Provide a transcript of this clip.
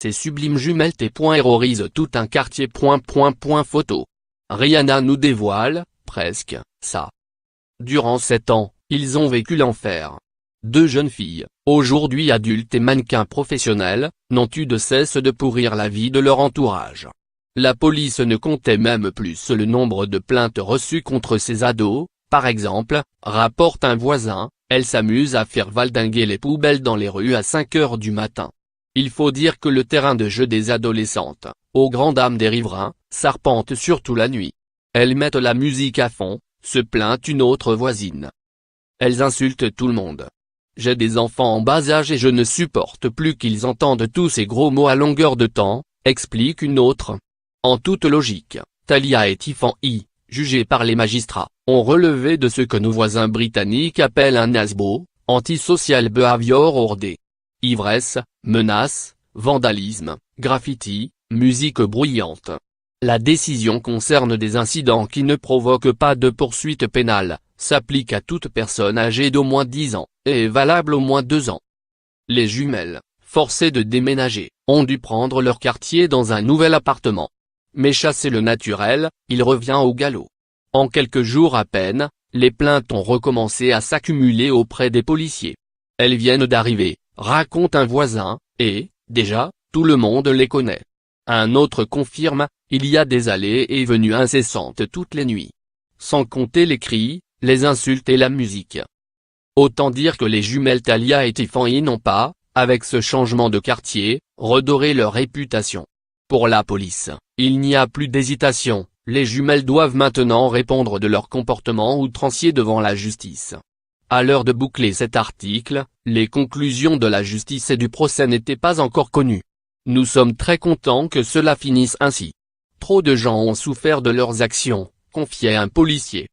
Ces sublimes jumelles terrorisent tout un quartier. Photo. Rihanna nous dévoile, presque, ça. Durant 7 ans, ils ont vécu l'enfer. 2 jeunes filles, aujourd'hui adultes et mannequins professionnels, n'ont eu de cesse de pourrir la vie de leur entourage. La police ne comptait même plus le nombre de plaintes reçues contre ces ados. Par exemple, rapporte un voisin, elles s'amusent à faire valdinguer les poubelles dans les rues à 5 heures du matin. Il faut dire que le terrain de jeu des adolescentes, aux grandes dames des riverains, s'arpente surtout la nuit. Elles mettent la musique à fond, se plaint une autre voisine. Elles insultent tout le monde. J'ai des enfants en bas âge et je ne supporte plus qu'ils entendent tous ces gros mots à longueur de temps, explique une autre. En toute logique, Thalia et Tiffany, jugés par les magistrats, ont relevé de ce que nos voisins britanniques appellent un NASBO, antisocial behavior order. Ivresse, menaces, vandalisme, graffiti, musique bruyante. La décision concerne des incidents qui ne provoquent pas de poursuite pénale, s'applique à toute personne âgée d'au moins 10 ans, et est valable au moins 2 ans. Les jumelles, forcées de déménager, ont dû prendre leur quartier dans un nouvel appartement. Mais chasser le naturel, il revient au galop. En quelques jours à peine, les plaintes ont recommencé à s'accumuler auprès des policiers. Elles viennent d'arriver, raconte un voisin, et, déjà, tout le monde les connaît. Un autre confirme, il y a des allées et venues incessantes toutes les nuits. Sans compter les cris, les insultes et la musique. Autant dire que les jumelles Thalia et Tiffany n'ont pas, avec ce changement de quartier, redoré leur réputation. Pour la police, il n'y a plus d'hésitation, les jumelles doivent maintenant répondre de leur comportement outrancier devant la justice. À l'heure de boucler cet article, les conclusions de la justice et du procès n'étaient pas encore connues. Nous sommes très contents que cela finisse ainsi. Trop de gens ont souffert de leurs actions, confiait un policier.